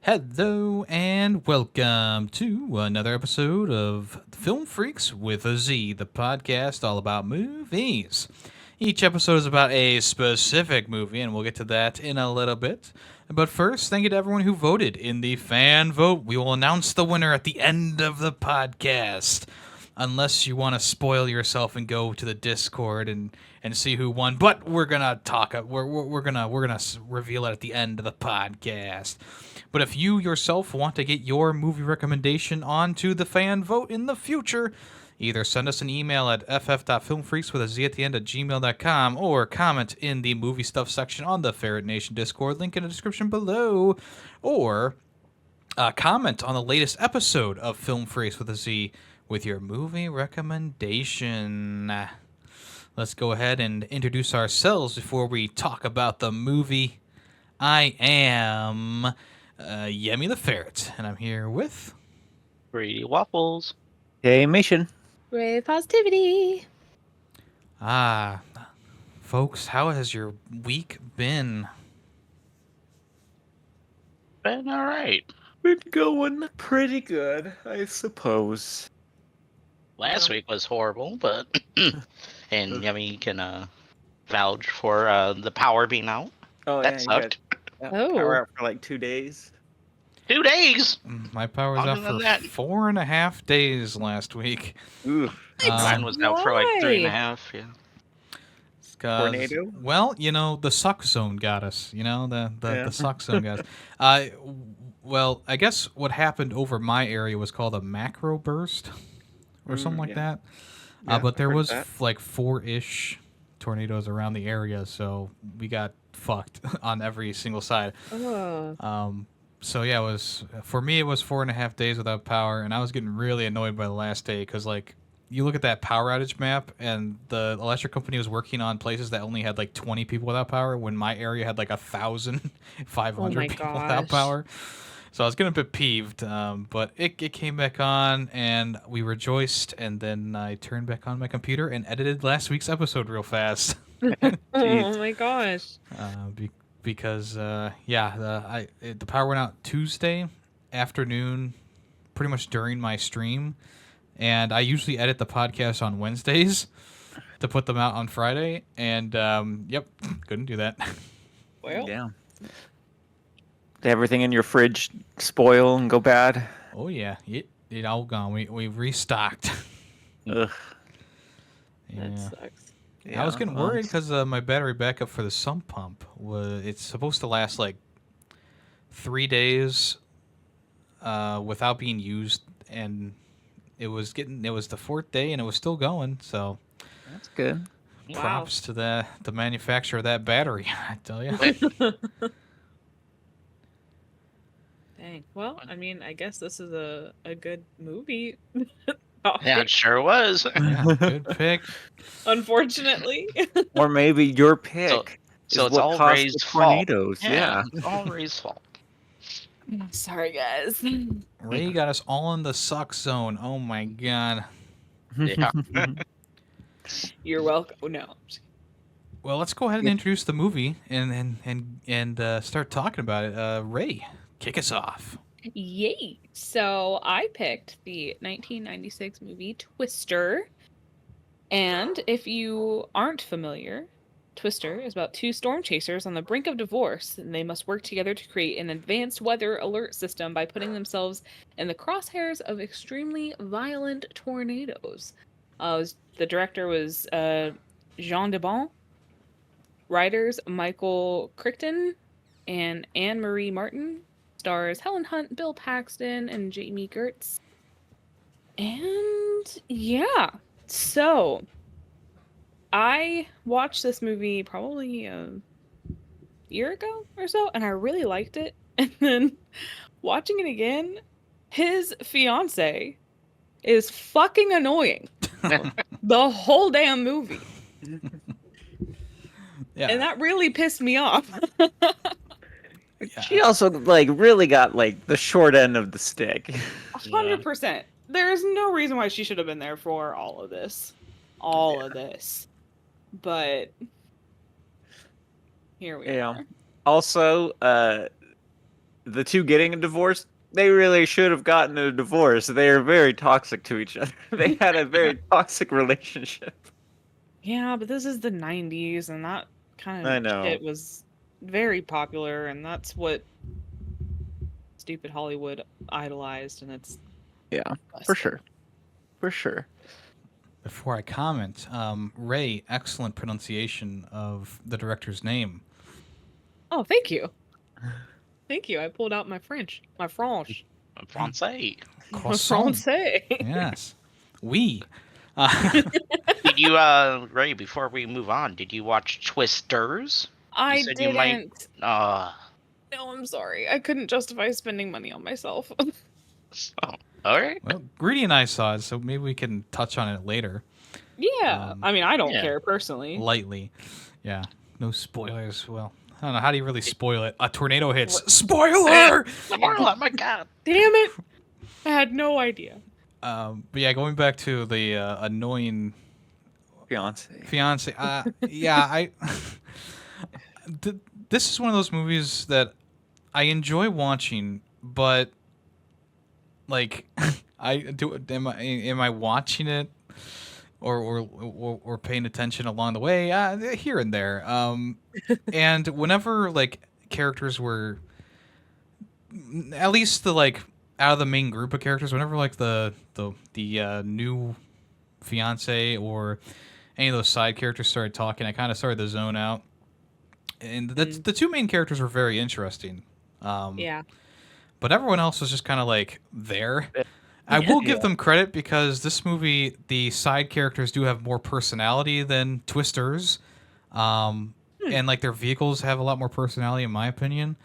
Hello and welcome to another episode of Film Freaks with a Z, the podcast all about movies. Each episode is about a specific movie, and we'll get to that in a little bit. But first, thank you to everyone who voted in the fan vote. We will announce the winner at the end of the podcast. Unless you want to spoil yourself and go to the Discord and see who won, but we're gonna talk. We're gonna reveal it at the end of the podcast. But if you yourself want to get your movie recommendation onto the fan vote in the future, either send us an email at ff.filmfreaks with a z at the end at gmail.com or comment in the movie stuff section on the Ferret Nation Discord, link in the description below, or comment on the latest episode of Film Freaks with a Z with your movie recommendation. Let's go ahead and introduce ourselves before we talk about the movie. I am Yemmy the Ferret, and I'm here with... Brady Waffles. Hey, Mission. Ray Positivity. Folks, how has your week been? Been alright. Been going pretty good, I suppose. Last week was horrible, but and Yummy can vouch for the power being out. Oh, That sucked. Power out for like 2 days. 2 days. My power was out Longer than for that. 4.5 days last week. Ooh, Mine was out for like why? 3.5. Yeah. Tornado? Well, the suck zone got us. The suck zone got us. Well, I guess what happened over my area was called a macro burst or something like yeah. that. Yeah, But there I've heard was that. like 4-ish tornadoes around the area, so we got fucked on every single side. Oh. So yeah, it was 4.5 days without power, and I was getting really annoyed by the last day because like you look at that power outage map, and the electric company was working on places that only had like 20 people without power, when my area had like 1,500 Oh my people without gosh. power. So I was getting a bit peeved, but it came back on, and we rejoiced, and then I turned back on my computer and edited last week's episode real fast. Oh my gosh. Because the power went out Tuesday afternoon, pretty much during my stream, and I usually edit the podcast on Wednesdays to put them out on Friday, and couldn't do that. Well, Yeah. Did everything in your fridge spoil and go bad? Oh yeah, it all gone. We restocked. Ugh. that Yeah. sucks. I was getting well, worried because my battery backup for the sump pump it's supposed to last like 3 days without being used, and it was the fourth day and it was still going. So that's good. Wow. props to the manufacturer of that battery, I tell you. Dang. Well, I mean, I guess this is a good movie. Yeah, it sure was. Yeah, good pick. Unfortunately. Or maybe your pick. So is it's what all caused Ray's the fault. tornadoes. Yeah. It's all Ray's fault. Sorry, guys. Ray got us all in the suck zone. Oh my god. Yeah. You're welcome. Oh, no. Well, let's go ahead and introduce the movie and start talking about it. Ray, kick us off. Yay. So I picked the 1996 movie Twister. And if you aren't familiar, Twister is about two storm chasers on the brink of divorce, and they must work together to create an advanced weather alert system by putting themselves in the crosshairs of extremely violent tornadoes. The director was Jean Debon. Writers Michael Crichton and Anne-Marie Martin. Stars Helen Hunt, Bill Paxton, and Jamie Gertz. And yeah, so I watched this movie probably a year ago or so, and I really liked it. And then watching it again, his fiance is fucking annoying the whole damn movie. Yeah. And that really pissed me off. Yeah. She also really got the short end of the stick. 100%. There's no reason why she should have been there for all of this. Of this. But here we are. Also, the two getting a divorce, they really should have gotten a divorce. They are very toxic to each other. They had a very toxic relationship. Yeah, but this is the 90s, and that kind I of know. shit was very popular, and that's what stupid Hollywood idolized, and it's Yeah, for busted. sure. For sure. Before I comment, Ray, excellent pronunciation of the director's name. Oh, thank you. Thank you. I pulled out my French. My French. Francais. My Croissant. Francais. Yes. Oui. Did you, Ray? Before we move on, did you watch Twisters? I said didn't. you might- No, I'm sorry. I couldn't justify spending money on myself. Oh, all right. Well, Greedy and I saw it, so maybe we can touch on it later. Yeah. I mean, I don't yeah. care personally. Lightly. Yeah. No spoilers. Well, I don't know. How do you really spoil it? A tornado hits. Spoiler! Oh my god. Damn it. I had no idea. But yeah, going back to the annoying Fiance. fiance. Yeah, this is one of those movies that I enjoy watching, but like, am I watching it or paying attention along the way? Here and there. And whenever like characters were, at least the like out of the main group of characters, whenever like the new fiance or any of those side characters started talking, I kind of started to zone out. And the two main characters were very interesting. Yeah. But everyone else was just kind of like there. I will give them credit because this movie, the side characters do have more personality than Twisters. And like their vehicles have a lot more personality, in my opinion.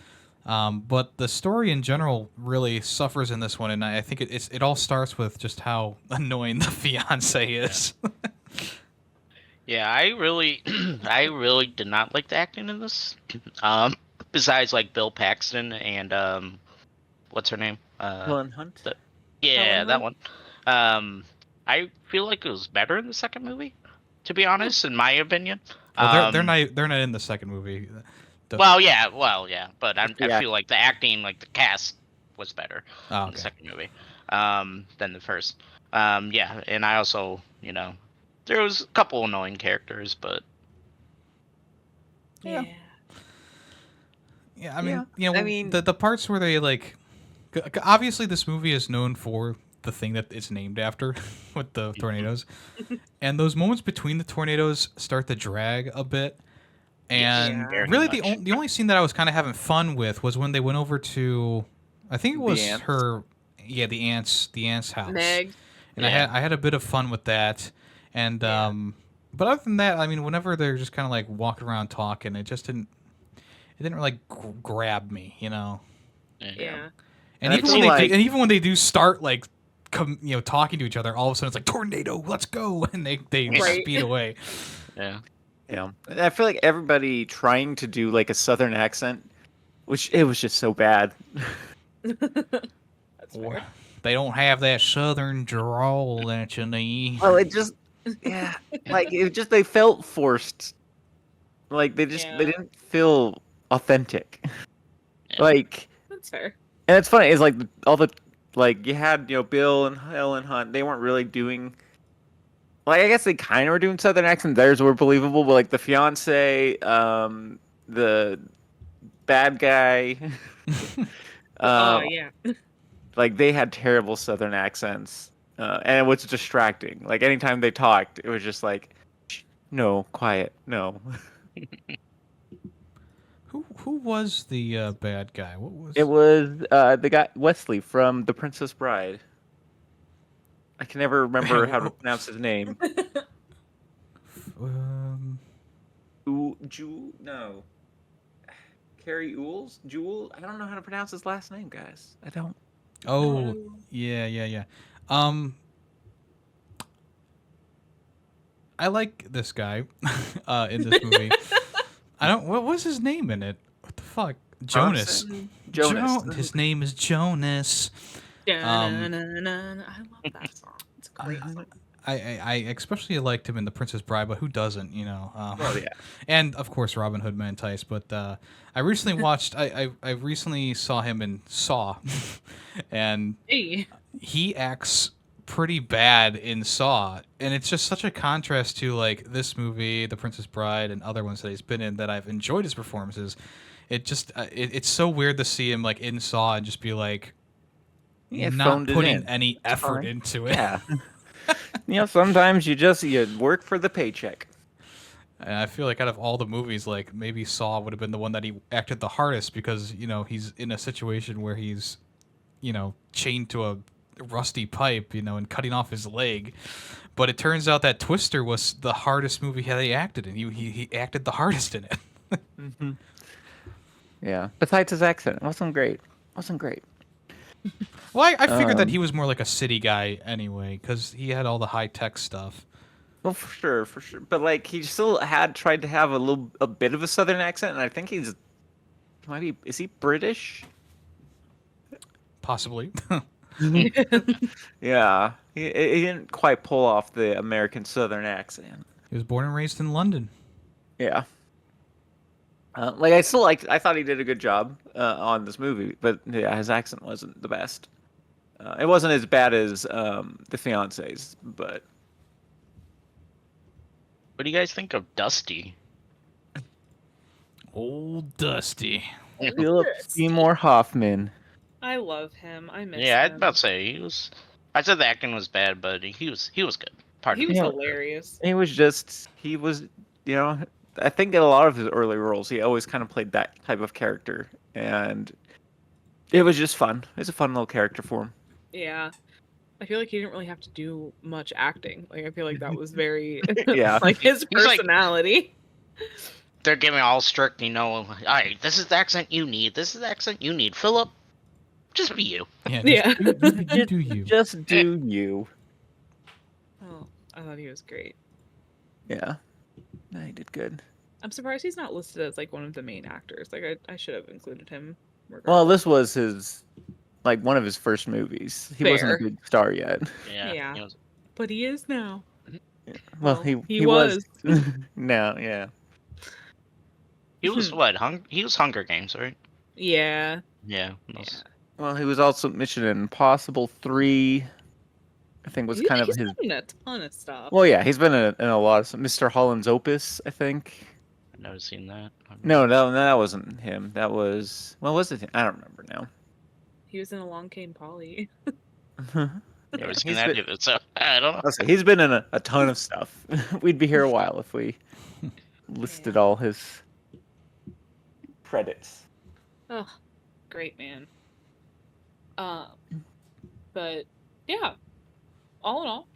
But the story in general really suffers in this one, and I think it all starts with just how annoying the fiance is. Yeah, I really did not like the acting in this. Besides like Bill Paxton and what's her name? Helen Hunt. Yeah, Helen that one. I feel like it was better in the second movie, to be honest, in my opinion. Well, they're not in the second movie. Well, yeah, but I Yeah. feel like the acting, like the cast, was better Oh, in the okay. second movie than the first. Yeah, and I also, there was a couple annoying characters, but Yeah. Yeah, I mean, Yeah, I mean- the parts where they like, obviously this movie is known for the thing that it's named after, with the tornadoes, and those moments between the tornadoes start to drag a bit. And Yeah. Very really, much. the only scene that I was kind of having fun with was when they went over to, I think it was ants. the aunt's house. Meg. And Yeah. I had a bit of fun with that. And but other than that, I mean, whenever they're just kind of like walking around talking, it didn't really grab me, you know. Yeah. And And I even feel when like- and even when they do start like talking to each other, all of a sudden it's like tornado, let's go, and they Right. speed away. yeah. Yeah, and I feel like everybody trying to do like a southern accent, which it was just so bad. That's fair. They don't have that southern drawl that you need. Well, it just, yeah, like it just they felt forced. Like they Yeah. didn't feel authentic. Yeah. Like, That's fair. and it's funny. It's like all the like you had Bill and Helen Hunt. They weren't really doing. Like I guess they kind of were doing southern accent. Theirs were believable, but like the fiance, the bad guy, Oh, yeah. like they had terrible southern accents, and it was distracting. Like anytime they talked, it was just like, "Shh, no, quiet, no. Who was the bad guy? What was It was the guy Wesley from The Princess Bride. I can never remember how to pronounce his name. No. Carrie Ools? Jewel? I don't know how to pronounce his last name, guys. I don't. Oh, yeah. I like this guy in this movie. I don't. What was his name in it? What the fuck? Jonas. Jonas. His name is Jonas. Dun-dun-dun-dun. I love that song. It's a great song. I especially liked him in The Princess Bride, but who doesn't, you know? Oh yeah. And of course, Robin Hood Men in Tights. But I recently watched. I recently saw him in Saw, and Hey. he acts pretty bad in Saw, and it's just such a contrast to like this movie, The Princess Bride, and other ones that he's been in that I've enjoyed his performances. It just it's so weird to see him like in Saw and just be like Yeah, not phoned it putting in. any effort fine. into it. Yeah. Sometimes you work for the paycheck. And I feel like out of all the movies, like maybe Saw would have been the one that he acted the hardest because you know he's in a situation where he's you know chained to a rusty pipe, you know, and cutting off his leg. But it turns out that Twister was the hardest movie that he acted in. He acted the hardest in it. Hmm. Yeah. Besides his accent, it wasn't great. Wasn't great. Well, I figured that Um, he was more like a city guy anyway because he had all the high tech stuff. Well, for sure. But like, he still had tried to have a bit of a southern accent, and I think he might be. Is he British? Possibly. Yeah. He didn't quite pull off the American southern accent. He was born and raised in London. Yeah. Like I still liked. I thought he did a good job on this movie, but yeah, his accent wasn't the best. It wasn't as bad as the fiance's, but What do you guys think of Dusty? Old Dusty. Philip Seymour Hoffman. I love him. I miss Yeah, I'd him. about to say he was. I said the acting was bad, but he was good. Pardon He me. was Yeah. hilarious. He was, I think in a lot of his early roles, he always kind of played that type of character, and it was just fun. It's a fun little character for him. Yeah. I feel like he didn't really have to do much acting. Like I feel like that was very Yeah. like his He's like- personality. They're giving all strict, all right, this is the accent you need. This is the accent you need. Philip, just be you. Yeah. Yeah. You do you. Just do you. Oh, I thought he was great. Yeah. No, he did good. I'm surprised he's not listed as like one of the main actors. Like I should have included him. Well, regardless. this was one of his first movies. He wasn't a Fair. big star yet. Yeah. Yeah. he was- But he is now. Well, Well, he he was. was. No, yeah. He was what? He was Hunger Games, right? Yeah. Yeah. that was- Well, he was also Mission Impossible 3. I think was kind of He's his. been in a ton of stuff. Well, yeah, he's been in a lot of Mr. Holland's Opus, I think. I've never seen that. No, that wasn't him. That was was it? I don't remember now. He was in Along Came Polly. Never seen he's that been- either, so I don't know. I'll say, he's been in a ton of stuff. We'd be here a while if we listed Yeah. all his credits. Oh, great man. But yeah, all in all,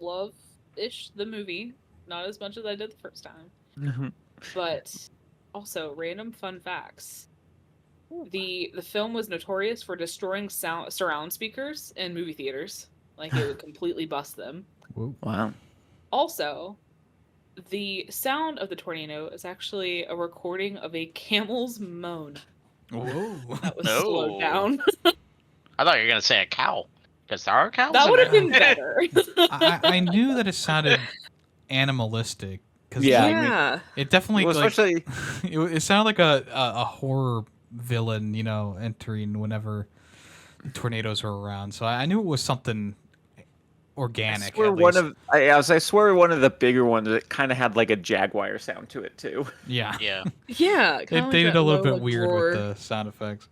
love-ish the movie. Not as much as I did the first time, but also random fun facts. The film was notorious for destroying surround speakers in movie theaters. Like it would completely bust them. Whoa. Wow. Also, the sound of the tornado is actually a recording of a camel's moan Whoa. that was No. slowed down. I thought you were gonna say a cow, because there are cows. That in would have there. been better. I knew that it sounded animalistic. Cause Yeah, I like, mean- yeah. it definitely Well, like, especially it sounded like a horror villain, you know, entering whenever tornadoes were around. So I knew it was something organic. I swear at one least. of I swear one of the bigger ones that kind of had like a jaguar sound to it too. Yeah. Yeah. Yeah. They kinda like did that a little low, bit like, weird roar. with the sound effects.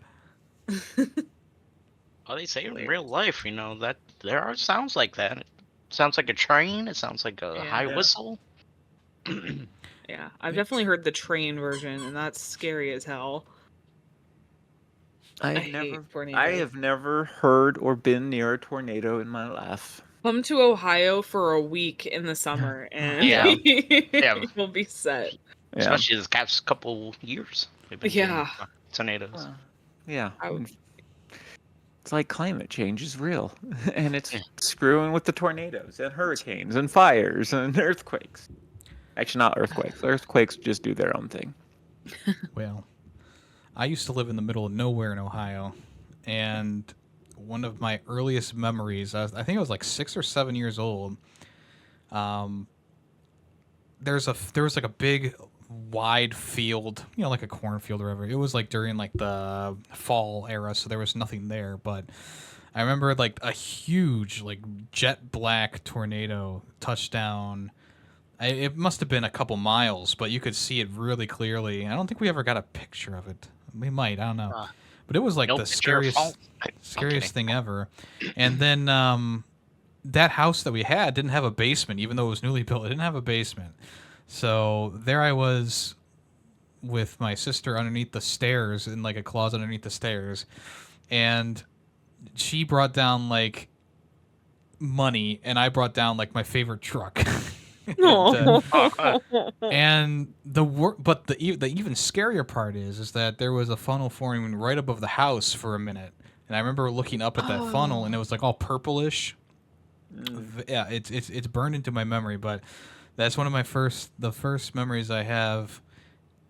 Well, they say in real life, that there are sounds like that. It sounds like a train. It sounds like a Yeah. high Yeah. whistle. Yeah, I've definitely heard the train version, and that's scary as hell. I hate tornadoes. I have never heard or been near a tornado in my life. Come to Ohio for a week in the summer, and Yeah. Yeah. you'll be set. Yeah. Especially this past couple years. They've been Yeah. getting tornadoes. Well, yeah. I would- It's like climate change is real, and it's Yeah. screwing with the tornadoes and hurricanes and fires and earthquakes. Actually, not earthquakes. Earthquakes just do their own thing. Well, I used to live in the middle of nowhere in Ohio, and one of my earliest memories, I think I was like 6 or 7 years old. Um, there was like a big wide field, like a cornfield or whatever. It was like during like the fall era, so there was nothing there. But I remember like a huge like jet black tornado touchdown. It must have been a couple miles, but you could see it really clearly. I don't think we ever got a picture of it. We might, I don't know. But it was like no the picture of phone. scariest thing ever. And then that house that we had didn't have a basement, even though it was newly built. It didn't have a basement. So there I was with my sister underneath the stairs in like a closet underneath the stairs, and she brought down like money, and I brought down like my favorite truck. And the even scarier part is that there was a funnel forming right above the house for a minute, and I remember looking up at that funnel, and it was like all purplish. Yeah, it's burned into my memory, but that's one of the first memories I have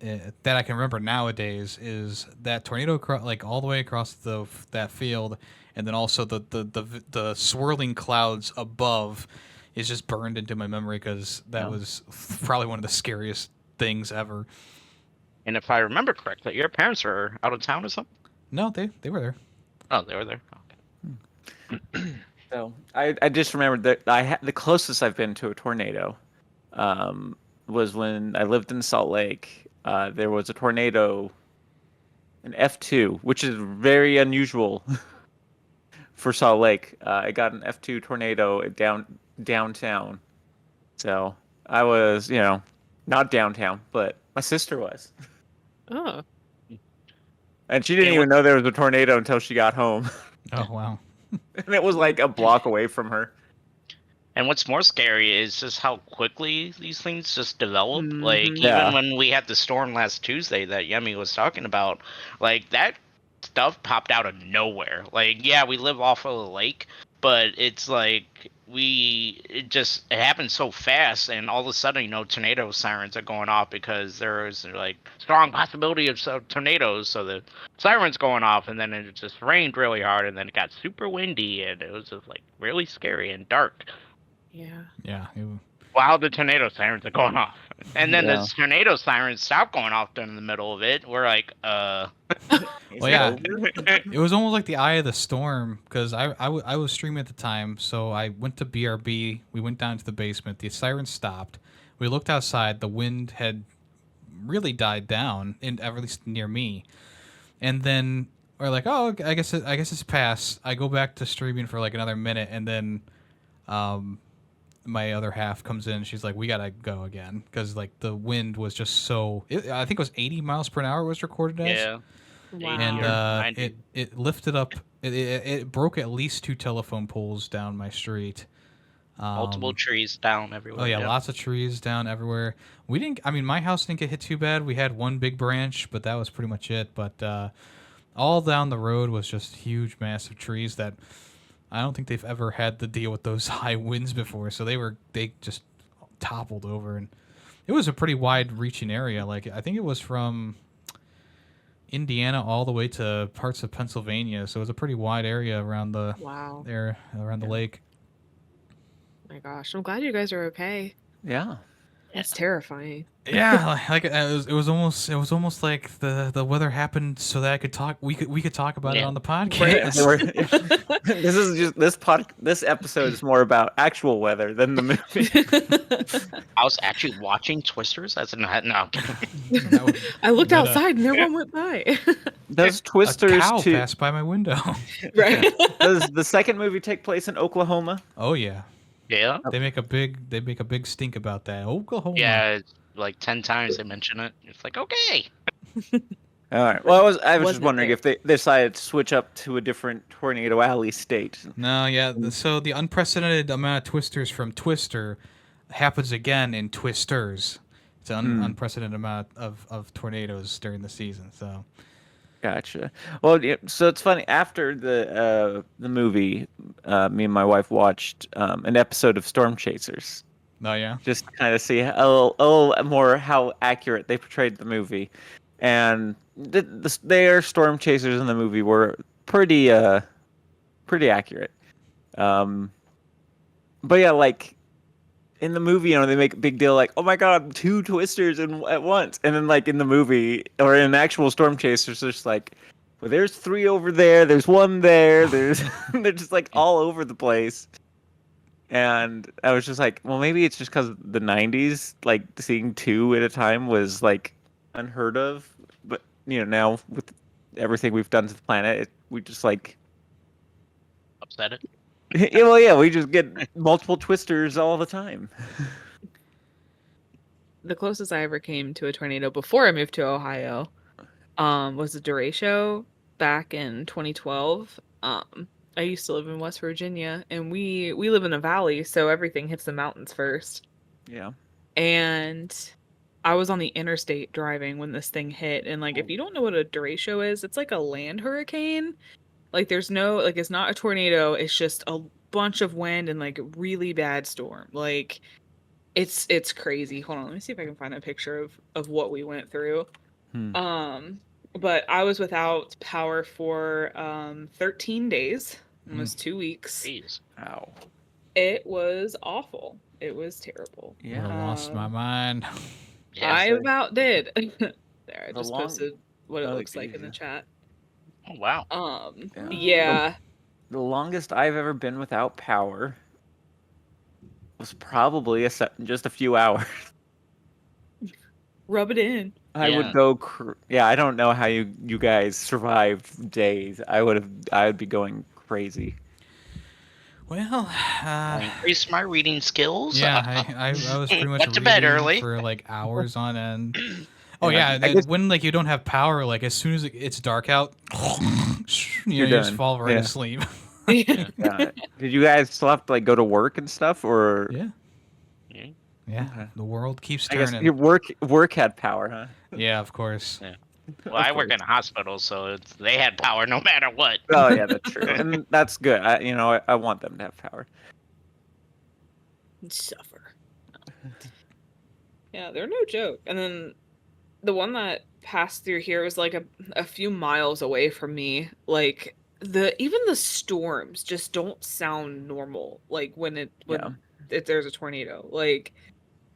that I can remember nowadays is that tornado like all the way across that field, and then also the swirling clouds above is just burned into my memory because that was probably one of the scariest things ever. And if I remember correctly, your parents are out of town or something? No, they were there. Oh, they were there. Okay. So I just remembered that the closest I've been to a tornado was when I lived in Salt Lake. There was a tornado, an F2, which is very unusual for Salt Lake. I got an F2 tornado downtown. So I was, not downtown, but my sister was. Oh. And she didn't even know there was a tornado until she got home. Oh, wow. And it was like a block away from her. And what's more scary is just how quickly these things just develop. Mhm. Like, Yeah. even when we had the storm last Tuesday that Yemmy was talking about, like, that stuff popped out of nowhere. Like, yeah, we live off of a lake, but it's like it happened so fast, and all of a sudden, tornado sirens are going off because there's like strong possibility of tornadoes, so the sirens going off, and then it just rained really hard, and then it got super windy, and it was just like really scary and dark. Yeah. Yeah. While the tornado sirens are going off, and then Yeah. the tornado sirens stop going off in the middle of it. We're like, Well, yeah. It was almost like the eye of the storm because I was streaming at the time, so I went to BRB. We went down to the basement. The sirens stopped. We looked outside. The wind had really died down, at least near me. And then we're like, oh, I guess it's passed. I go back to streaming for like another minute, and then my other half comes in. She's like, we gotta go again because like the wind was just so. I think it was 80 miles per hour was recorded as. yeah. Wow. And it lifted up. It broke at least 2 telephone poles down my street. Multiple trees down everywhere. Oh yeah, lots of trees down everywhere. We didn't. I mean, my house didn't get hit too bad. We had one big branch, but that was pretty much it. But all down the road was just huge, massive trees that I don't think they've ever had to deal with those high winds before. So they just toppled over, and it was a pretty wide-reaching area. Like I think it was from Indiana all the way to parts of Pennsylvania. So it was a pretty wide area around the Wow. the lake. My gosh. I'm glad you guys are okay. Yeah. That's terrifying. Yeah, like it was almost like the weather happened so that I could talk. We could talk about it Yeah. on the podcast. This episode is more about actual weather than the movie. I was actually watching Twisters. That's no. That was- I looked But, outside and everyone went by. Does a Twisters cow 2 passed by my window. Right. Does the second movie take place in Oklahoma? Oh yeah, Yeah. they make a big stink about that. Oklahoma. Yeah. It's like 10 times they mention it. It's like, okay. All right. Well, I was just Wasn't wondering there. if they decided to switch up to a different Tornado Alley state. No, yeah. So the unprecedented amount of twisters from Twister happens again in Twisters. It's an unprecedented amount of tornadoes during the season. So Gotcha. Well, yeah, so it's funny. After the movie, me and my wife watched an episode of Storm Chasers, oh yeah. just to kind of see a little more how accurate they portrayed the movie, and their Storm Chasers in the movie were pretty accurate. But yeah, like in the movie, they make a big deal like, oh my god, 2 twisters at once, and then like in the movie or in actual Storm Chasers, there's just like, well, there's 3 over there, there's 1 there, there's they're just like all over the place. And I was just like, well, maybe it's just because the '90s, like seeing 2 at a time was like unheard of. But now with everything we've done to the planet, we just like, Upset it. yeah, we just get multiple twisters all the time. The closest I ever came to a tornado before I moved to Ohio, was the derecho back in 2012. I used to live in West Virginia, and we live in a valley, so everything hits the mountains first. Yeah. And I was on the interstate driving when this thing hit, and like if you don't know what a derecho is, it's like a land hurricane. Like there's no like it's not a tornado, it's just a bunch of wind and like really bad storm. Like it's crazy. Hold on, let me see if I can find a picture of what we went through. But I was without power for 13 days, almost 2 weeks. Jeez. Ow. It was awful. It was terrible. I would've lost my mind. Yeah. I about did. There, I The just long- posted what it Oh, looks like in the geez. chat. Oh, wow. Yeah. The longest I've ever been without power was probably just a few hours. Rub it in. I Yeah. would go. I don't know how you guys survived days. I would be going crazy. Well, Increase my reading skills. yeah, I was pretty much Went to bed reading early. for like hours on end. Oh Yeah, yeah, I guess- when like you don't have power, like as soon as it's dark out, you You're just done. fall right Yeah. asleep. Yeah. Did you guys still have to like go to work and stuff, or Yeah, Yeah. yeah. Okay. The world keeps I guess turning. your work had power, huh? Yeah, of course. Yeah. Well, I work in a hospital, so they had power no matter what. Oh yeah, that's true, and that's good. I want them to have power. Suffer. Yeah, they're no joke. And then the one that passed through here was like a few miles away from me. Like even the storms just don't sound normal. Like when there's a tornado. Like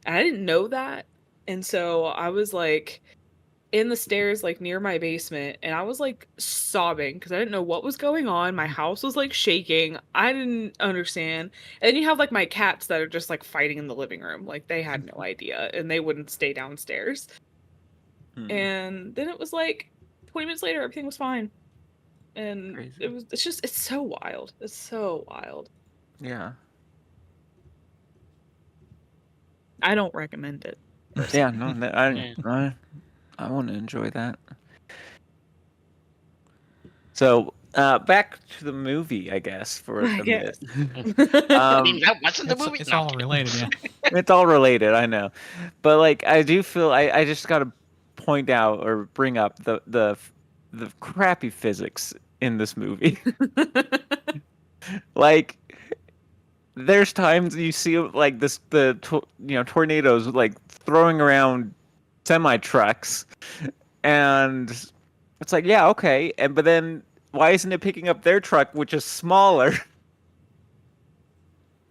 I didn't know that, and so I was like in the stairs like near my basement, and I was like sobbing because I didn't know what was going on. My house was like shaking. I didn't understand. And then you have like my cats that are just like fighting in the living room. Like they had no idea and they wouldn't stay downstairs. And then it was like 20 minutes later everything was fine. And Crazy. it's so wild. It's so wild. Yeah. I don't recommend it. Yeah. No, I want to enjoy that. So back to the movie, I guess, for a guess. minute. I mean, that wasn't the movie. It's No, all I'm kidding. related, yeah. It's all related, I know, but like I do feel I just got to point out or bring up the crappy physics in this movie. Like there's times you see like tornadoes like throwing around semi trucks, and it's like, yeah, okay, but then why isn't it picking up their truck, which is smaller?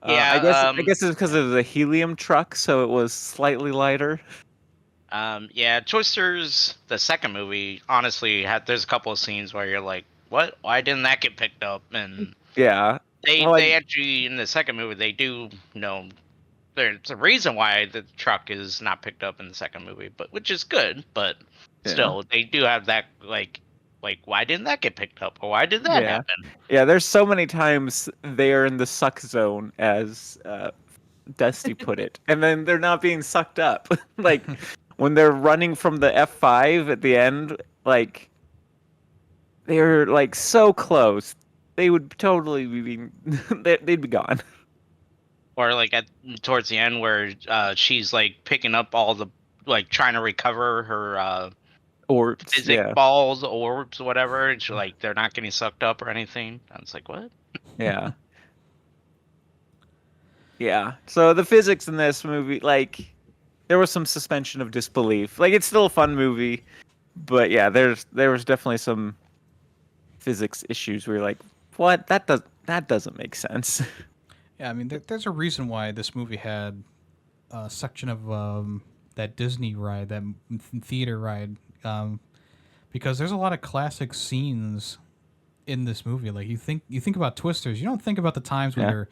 Yeah, I guess it's because it was a helium truck, so it was slightly lighter. Yeah, Twisters, the second movie, honestly, there's a couple of scenes where you're like, what? Why didn't that get picked up? And Yeah. they actually, in the second movie, they do, there's a reason why the truck is not picked up in the second movie, but which is good, but still, they do have that, like, why didn't that get picked up? Or why did that happen? Yeah, there's so many times they are in the suck zone, as Dusty put it, and then they're not being sucked up. Like when they're running from the F5 at the end, like they're like so close, they would totally be they'd be gone. Or like towards the end where she's like picking up all the, like, trying to recover her Or physics balls, orbs, whatever. And she's like, they're not getting sucked up or anything. I was like, what? Yeah. Yeah. So the physics in this movie, like, there was some suspension of disbelief. Like, it's still a fun movie, but yeah, there was definitely some physics issues where you're like, what? That doesn't make sense. Yeah, I mean, there's a reason why this movie had section of that Disney ride, that theater ride, because there's a lot of classic scenes in this movie. Like you think about Twisters, you don't think about the times when they're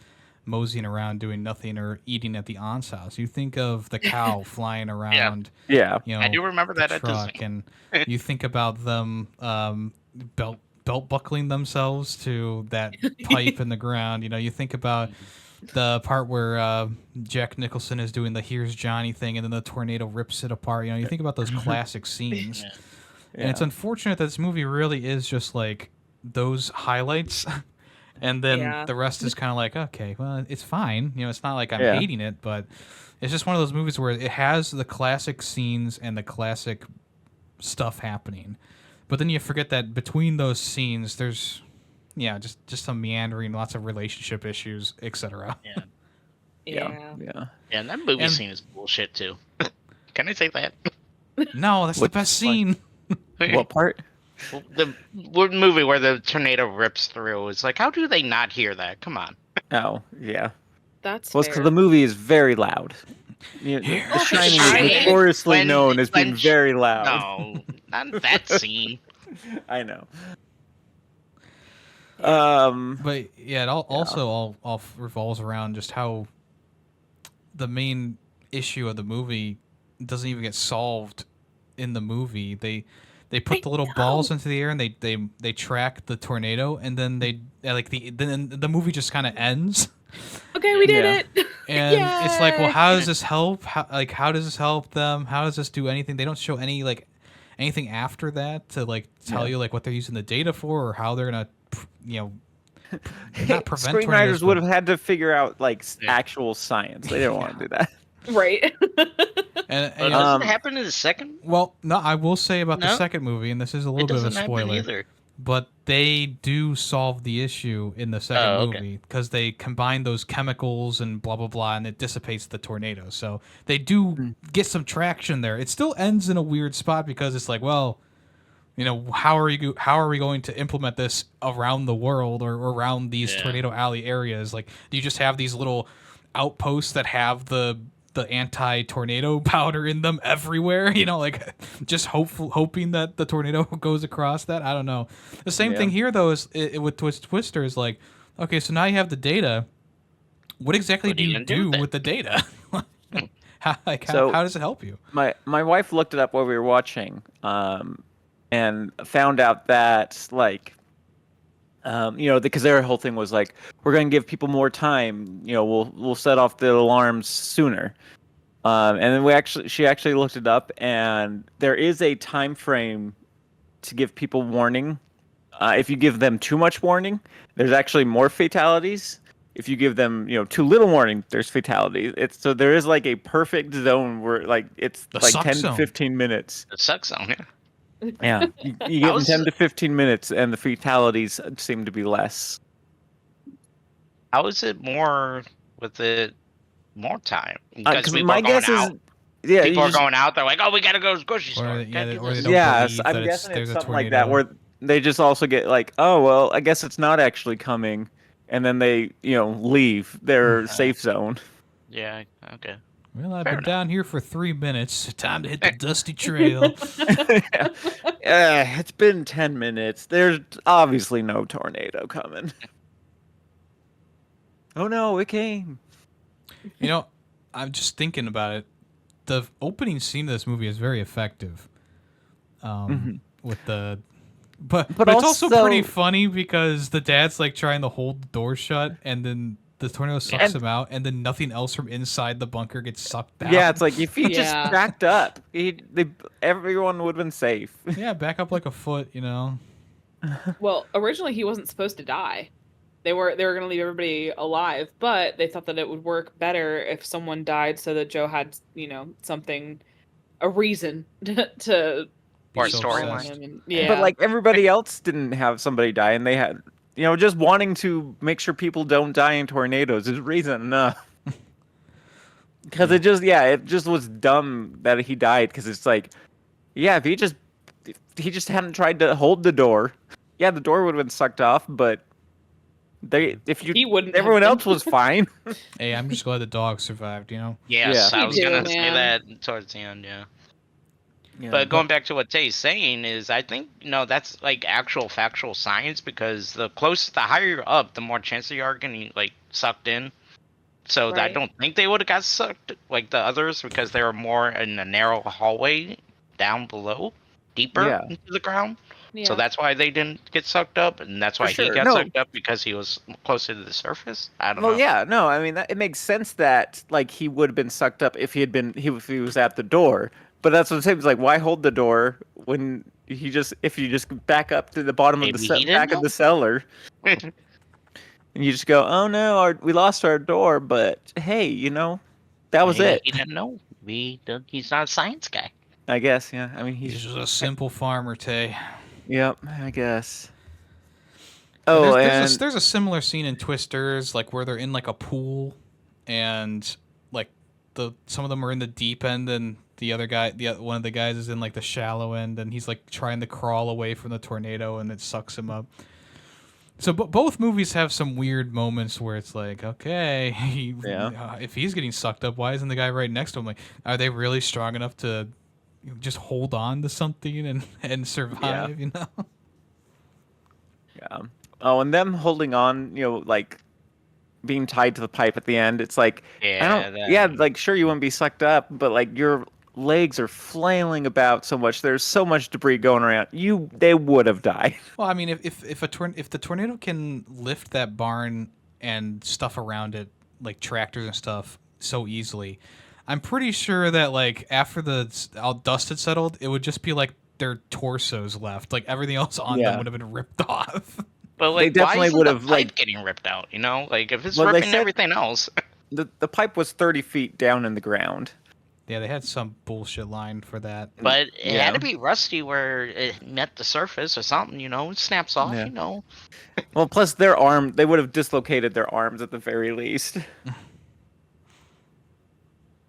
moseying around doing nothing or eating at the aunt's house. You think of the cow flying around. Yeah. You know, I do remember the that at truck, Disney. and you think about them belt buckling themselves to that pipe in the ground. You know, you think about the part where Jack Nicholson is doing the "Here's Johnny" thing, and then the tornado rips it apart. You know, you think about those classic scenes, Yeah. and it's unfortunate that this movie really is just like those highlights, and then Yeah. the rest is kind of like, okay, well, it's fine. You know, it's not like I'm Yeah. hating it, but it's just one of those movies where it has the classic scenes and the classic stuff happening, but then you forget that between those scenes, there's just some meandering, lots of relationship issues, etc. Yeah. Yeah. Yeah. Yeah, and that movie And- scene is bullshit too. Can I say that? No, that's the Which best one? scene. What part? The movie where the tornado rips through. It's like, how do they not hear that? Come on. Oh, yeah. That's Well, fair. because the movie is very loud. You know, Here the is Shining Shining. is notoriously When- known as being when- very loud. No, not that scene. I know. But yeah, it also all revolves around just how the main issue of the movie doesn't even get solved in the movie. They put the little balls into the air and they track the tornado, and then then the movie just kind of ends. Okay, we did Yeah. it. And it's like, well, Yay! how does this help? How does this help them? How does this do anything? They don't show anything after that to tell you what they're using the data for, or how they're gonna not prevent tornadoes, Screenwriters would but- have had to figure out Yeah. actual science. They didn't want to do that. Right. And, But and, doesn't it happen in the second? well, no, I will say about the No? second movie, and this is a little It bit of a doesn't happen spoiler, either. but they do solve the issue in the second Oh, okay. movie because they combine those chemicals and blah blah blah, and it dissipates the tornado. So they do get some traction there. It still ends in a weird spot because it's like, well, how are we going to implement this around the world or around these Yeah. tornado alley areas? Like, do you just have these little outposts that have the anti-tornado powder in them everywhere? Just hoping that the tornado goes across that. I don't know. The same Yeah. thing here though is with Twister is like, okay, so now you have the data. What exactly What do are you you gonna do do with it? with the data? how So- does it help you? My wife looked it up while we were watching, and found out that because their whole thing was like, we're going to give people more time. We'll set off the alarms sooner. And then she actually looked it up, and there is a time frame to give people warning. If you give them too much warning, there's actually more fatalities. If you give them, too little warning, there's fatalities. So there is a perfect zone where it's The like suck 10 zone. to 15 minutes. The suck zone, yeah. Yeah, you give them was- 10 to 15 minutes, and the fatalities seem to be less. How is it more with it more time? Because 'Cause people my are going guess out. is, yeah, People you are just- going out. They're like, oh, we gotta go to the grocery store. Or, Gotta yeah, do or they this." don't Yes, believe I'm that guessing there's it's a something like that, tornado. where they just also get like, oh well, I guess it's not actually coming, and then they leave their safe zone. Yeah, okay. Well, I've Fair been enough. down here for 3 minutes. Time to hit the dusty trail. It's been 10 minutes. There's obviously no tornado coming. Oh no, it came. I'm just thinking about it. The opening scene of this movie is very effective. With the, but it's also pretty also- funny because the dad's trying to hold the door shut, and then the tornado sucks And- him out, and then nothing else from inside the bunker gets sucked out. Yeah, it's like if he just Yeah. backed up, everyone would have been safe. Yeah, back up like a foot. Well, originally he wasn't supposed to die. They were going to leave everybody alive, but they thought that it would work better if someone died, so that Joe had, a reason to Or a so storyline. obsessed. him. And, yeah, But everybody else didn't have somebody die, and they had, just wanting to make sure people don't die in tornadoes is reason enough. Because it just was dumb that he died. Because it's like, yeah, if he just hadn't tried to hold the door, yeah, the door would have been sucked off. But He wouldn't. Everyone have else been. was fine. Hey, I'm just glad the dog survived. You know. Yes, Yeah. I Me was too, gonna say man. that towards the end. Yeah. Yeah, But going back to what Tay's saying is, I think that's like actual factual science because the higher you're up, the more chance you are getting like sucked in. So I Right. don't think they would have got sucked like the others because they were more in a narrow hallway down below, deeper Yeah. into the ground. Yeah. So that's why they didn't get sucked up, and that's For why he sure. got No. sucked up because he was closer to the surface. I don't Well, know. yeah, no, I mean it makes sense that like he would have been sucked up if if he was at the door. But that's what I'm saying. It's like, why hold the door when if you just back up to the bottom of Maybe he didn't back of the cellar and you just go, oh no, we lost our door, but hey, that was Maybe it. he didn't know. He's not a science guy. I guess, yeah. I mean, He's he's just a simple farmer, Tay. yep. I guess. And Oh, there's a similar scene in Twisters, like where they're in like a pool, and like some of them are in the deep end, and one of the guys is in like the shallow end, and he's like trying to crawl away from the tornado, and it sucks him up. So both movies have some weird moments where it's like, okay, if he's getting sucked up, why isn't the guy right next to him? Like, are they really strong enough to just hold on to something and survive? You know? Yeah. Oh, and them holding on, like being tied to the pipe at the end. It's like, like sure you wouldn't be sucked up, but like your legs are flailing about so much. There's so much debris going around. They would have died. Well, I mean, if the tornado can lift that barn and stuff around it, like tractors and stuff, so easily, I'm pretty sure that like after all dust had settled, it would just be like their torsos left. Like everything else on them would have been ripped off. But like, They definitely why would isn't have, the pipe like- getting ripped out? Like if it's Well, they ripping said- everything else. The pipe was 30 feet down in the ground. Yeah, they had some bullshit line for that. But it Yeah. had to be rusty where it met the surface or something. It snaps off. Yeah. Well, plus they would have dislocated their arms at the very least.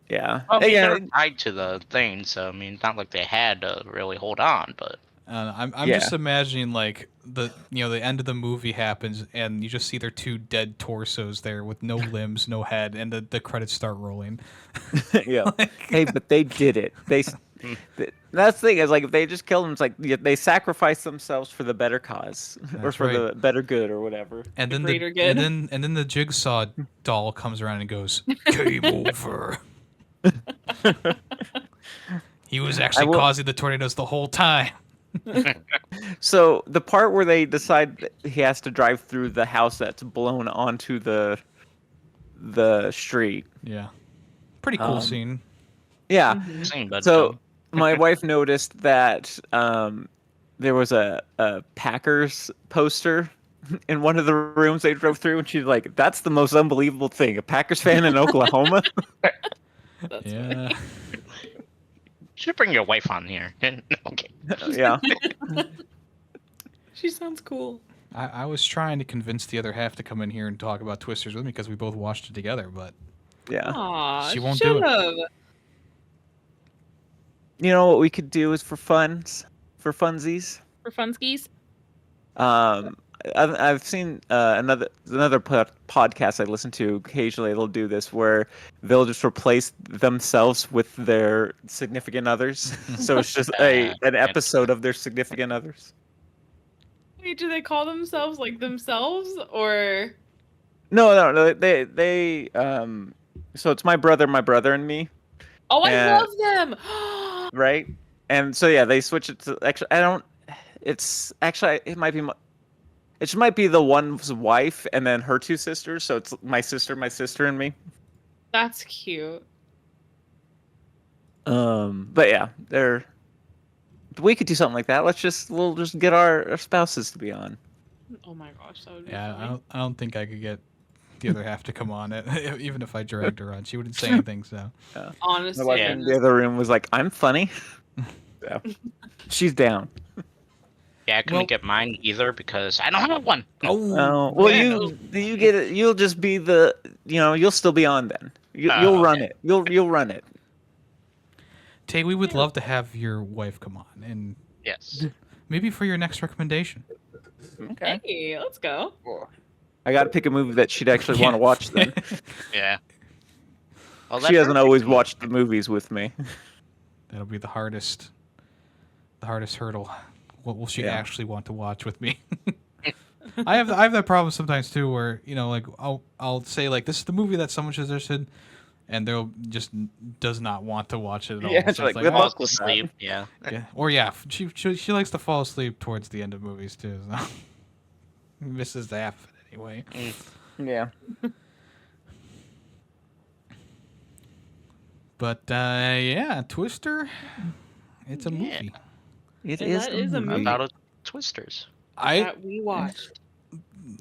Yeah. Well, I mean, Yeah. they're tied to the thing, so I mean, it's not like they had to really hold on. But I'm just imagining like the end of the movie happens and you just see their two dead torsos there with no limbs, no head, and the credits start rolling. Yeah. Hey, but they did it. That's the thing is like if they just killed them, it's like they sacrificed themselves for the better cause or That's for right. the better good or whatever. And then greater good. and then the jigsaw doll comes around and goes, "Game over." He was actually causing the tornadoes the whole time. So the part where they decide that he has to drive through the house that's blown onto the street. Yeah, pretty cool scene. Yeah. same, but So my wife noticed that there was a Packers poster in one of the rooms they drove through, and she's like, "That's the most unbelievable thing. A Packers fan in Oklahoma." That's Yeah. funny. should bring your wife on here. Okay. Yeah. She sounds cool. I was trying to convince the other half to come in here and talk about Twisters with me because we both watched it together, but Yeah. Aw, She won't do it. should've. You know what we could do is for funsies. For funskies. I've seen another podcast I listen to occasionally. They'll do this where they'll just replace themselves with their significant others. So it's just an episode of their significant others. Wait, do they call themselves like themselves or? No. They so it's my brother, and me, Oh, I Yeah. love them. right? And so yeah, they switch it to actually. I don't. It's actually it might be. It might be the one's wife and then her two sisters. So it's my sister, and me. That's cute. But yeah, we could do something like that. We'll just get our spouses to be on. Oh my gosh, that would be yeah, funny. I don't think I could get the other half to come on it, even if I dragged her on. She wouldn't say anything. So My Honestly, wife Yeah. in the other room was like, "I'm funny." So, she's down. Yeah, I couldn't get mine either because I don't have one. Oh, well, you get it. You'll just be you'll still be on then. You'll run it. You'll run it. Tay, we would love to have your wife come on, and Yes. maybe for your next recommendation. Okay. Hey, let's go. I got to pick a movie that she'd actually want to watch. Then Yeah. Well, she hasn't always watched the movies with me. That'll be the hardest hurdle. What will she Yeah. actually want to watch with me? I have that problem sometimes too, where like I'll say like this is the movie that someone suggested, and they'll just does not want to watch it at all. Yeah, So it's like, oh, good luck Falls with that. asleep. Yeah. yeah. Or yeah, she likes to fall asleep towards the end of movies too. So misses the half of it anyway. Yeah. But yeah, Twister, it's a Yeah. movie. It And that is a movie. About a Twisters. That we watched.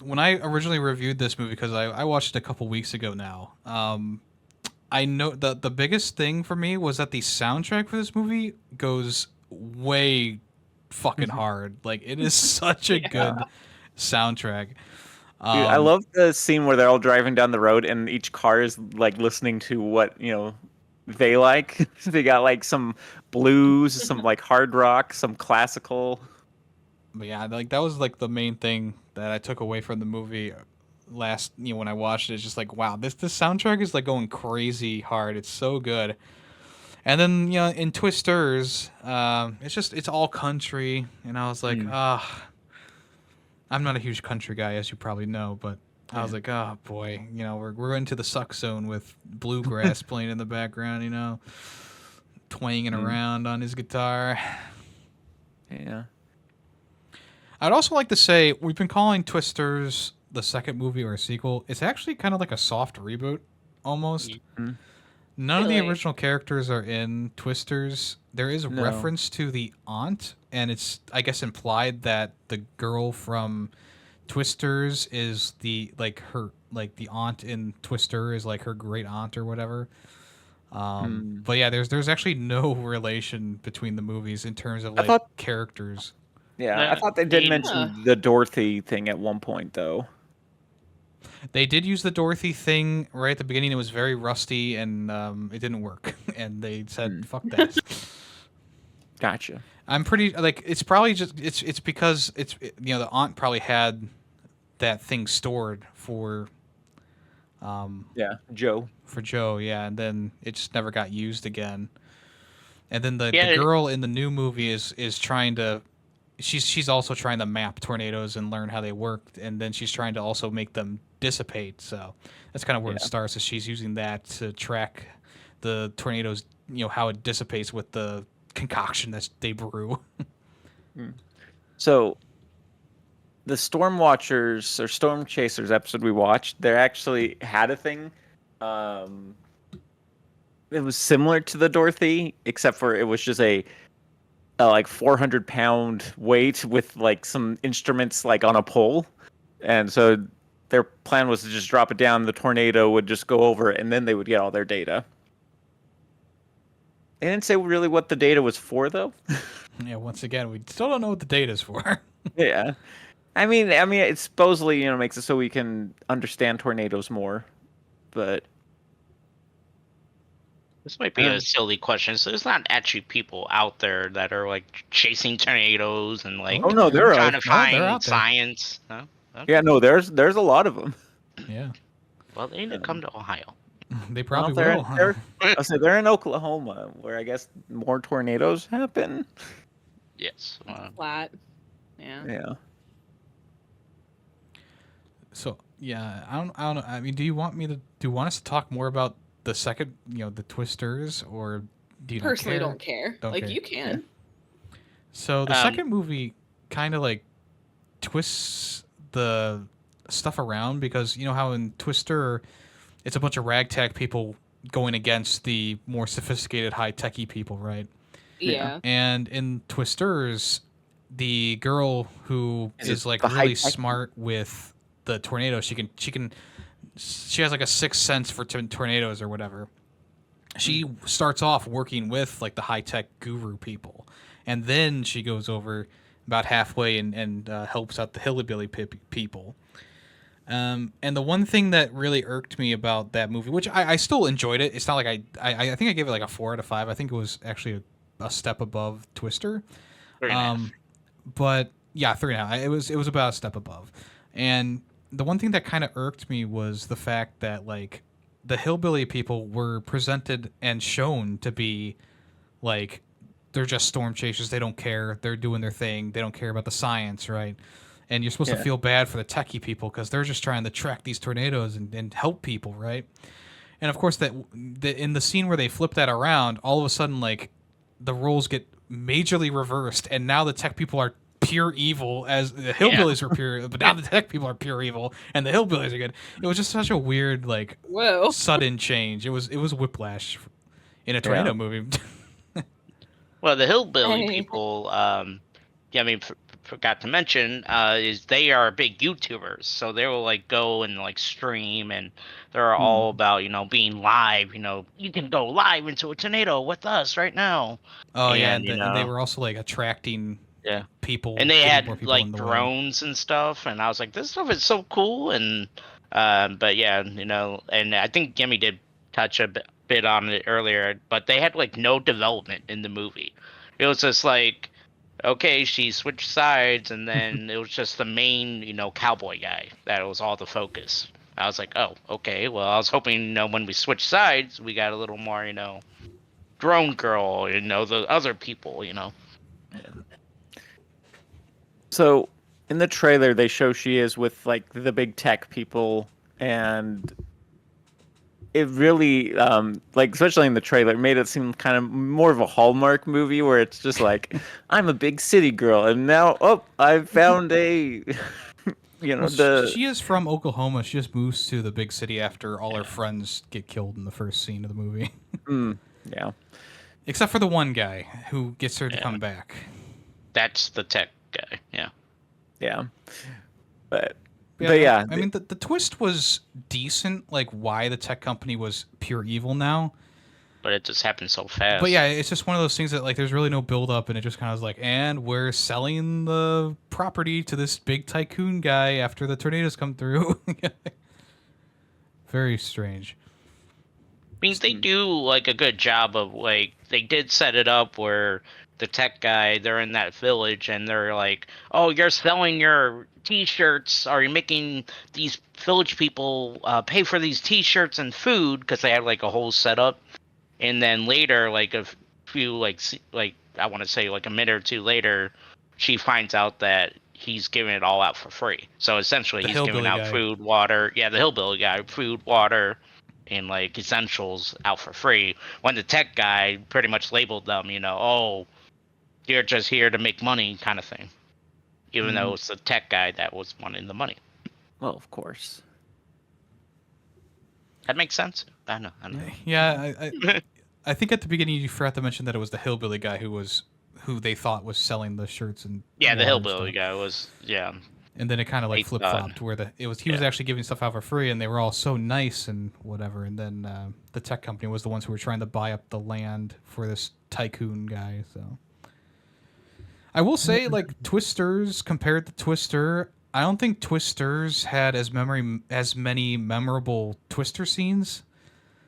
When I originally reviewed this movie, because I watched it a couple weeks ago now, I know the biggest thing for me was that the soundtrack for this movie goes way fucking hard. Like it is such a good soundtrack. Dude, I love the scene where they're all driving down the road and each car is like listening to what they like. They got like some blues, some like hard rock, some classical. But yeah, like that was like the main thing that I took away from the movie last when I watched it. It's just like, wow, this soundtrack is like going crazy hard. It's so good. And then in Twisters, it's all country, and I was like, I'm not a huge country guy, as you probably know, but I was like, oh boy, we're into the suck zone with bluegrass playing in the background, twanging around on his guitar. Yeah. I'd also like to say we've been calling Twisters the second movie or a sequel. It's actually kind of like a soft reboot, almost. Mm-hmm. None of the Really? original characters are in Twisters. There is a No. reference to the aunt, and it's, I guess, implied that the girl from Twisters is the aunt in Twister is like her great aunt or whatever. But yeah, there's actually no relation between the movies in terms of I thought- characters. Yeah, I thought they did Yeah. mention the Dorothy thing at one point, though. They did use the Dorothy thing right at the beginning. It was very rusty, and it didn't work. And they said, "Fuck that." Gotcha. I'm pretty it's probably just it's because the aunt probably had that thing stored for Yeah, Joe. Joe, yeah, and then it just never got used again. And then the Yeah, girl in the new movie is trying to she's also trying to map tornadoes and learn how they work, and then she's trying to also make them dissipate. So that's kind of where it starts. Is she's using that to track the tornadoes, how it dissipates with the concoction that they brew. So, the Storm Watchers or Storm Chasers episode we watched, they actually had a thing. It was similar to the Dorothy, except for it was just a like 400-pound weight with like some instruments like on a pole, and so their plan was to just drop it down. The tornado would just go over, and then they would get all their data. They didn't say really what the data was for, though. Yeah, once again, we still don't know what the data's for. Yeah, I mean, it supposedly makes it so we can understand tornadoes more, but This might be a silly question. So there's not actually people out there that are like chasing tornadoes and like oh no, there are. trying to they're find out there. science. No? Okay. Yeah, no, there's a lot of them. Yeah, Well, they need to come to Ohio. they probably they're, will. They're, they're in Oklahoma, where I guess more tornadoes happen. Yes. Flat. Yeah. Yeah. So yeah, I don't know. I mean, do you want us to talk more about the second, the Twisters, or do you not Personally, care? don't care. Don't Like care. you can. So the second movie kind of like twists the stuff around, because you know how in Twister it's a bunch of ragtag people going against the more sophisticated high-techy people, right? Yeah. And in Twisters, the girl who is like the really high-tech- smart with the tornado, she has like a sixth sense for tornadoes or whatever. She starts off working with like the high-tech guru people, and then she goes over about halfway and helps out the hillbilly people. And the one thing that really irked me about that movie, which I still enjoyed it, it's not like I think I gave it like a 4 out of 5. I think it was actually a step above Twister. 3.5. But yeah, 3.5. It was about a step above. And the one thing that kind of irked me was the fact that like the hillbilly people were presented and shown to be like they're just storm chasers. They don't care. They're doing their thing. They don't care about the science, right? And you're supposed to feel bad for the techie people because they're just trying to track these tornadoes and help people, right? And of course, that in the scene where they flip that around, all of a sudden, like the roles get majorly reversed, and now the tech people are pure evil, as the hillbillies were pure, but now the tech people are pure evil, and the hillbillies are good. It was just such a weird, like, Whoa. sudden change. It was whiplash in a tornado movie. Well, the hillbilly Hey. people, forgot to mention, is they are big YouTubers, so they will like go and like stream, and they're all about being live. You can go live into a tornado with us right now. Oh yeah, And, and they were also like attracting people, and they getting more had people in like the way. drones and stuff, and I was like, this stuff is so cool. And but yeah, and I think Yemmy did touch a bit on it earlier, but they had like no development in the movie. It was just like, okay, she switched sides, and then it was just the main cowboy guy that was all the focus. I was like, oh, okay, well, I was hoping when we switched sides we got a little more drone girl, the other people. So in the trailer, they show she is with like the big tech people, and it really, like especially in the trailer, made it seem kind of more of a Hallmark movie where it's just like, I'm a big city girl, and now I found a, she is from Oklahoma. She just moves to the big city after all her friends get killed in the first scene of the movie. yeah. Except for the one guy who gets her to come back. That's the tech guy. Yeah. Yeah. But yeah. I mean, the twist was decent, like why the tech company was pure evil now. But it just happened so fast. But yeah, it's just one of those things that like there's really no build up, and it just kind of was like, and we're selling the property to this big tycoon guy after the tornadoes come through. Very strange. I mean, they do like a good job of like they did set it up where the tech guy, they're in that village, and they're like, oh, you're selling your t-shirts, or you're making these village people pay for these t-shirts and food, because they had like a whole setup. And then later, like a few like I want to say like a minute or two later, she finds out that he's giving it all out for free. So essentially, he's giving out food, water. Yeah, the hillbilly guy, food, water, and like essentials out for free. When the tech guy pretty much labeled them, oh, you're just here to make money, kind of thing. Even though it's the tech guy that was wanting the money. Well, of course. That makes sense. I know. Yeah, I think at the beginning you forgot to mention that it was the hillbilly guy who they thought was selling the shirts and the hillbilly guy was And then it kind of like flip flopped where he was actually giving stuff out for free, and they were all so nice and whatever. And then the tech company was the ones who were trying to buy up the land for this tycoon guy. So I will say, like Twisters compared to Twister, I don't think Twisters had as many memorable Twister scenes.